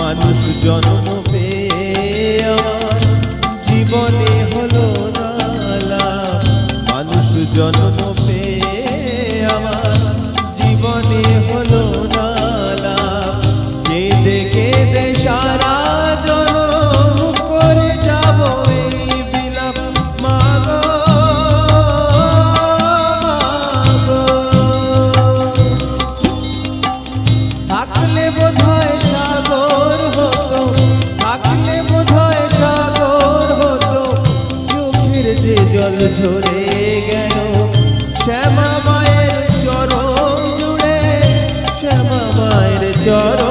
মানুষ জন্ম পেয়ে আমার জীবনে হলো না লাভ। মানুষ জন্ম পেয়ে আমার জীবনে হলো না লাভ। কেঁদে কেঁদে সারা জনম করে যাব এই বিলাপ। মাগো মাগো, থাকলে বোধহয় সাগর হতো, থাকলে বোধহয় সাগর হতো। চোখের যে জল ঝরে গেল শ্যামা মায়ের চরণ জুড়ে, শ্যামা মায়ের চরণ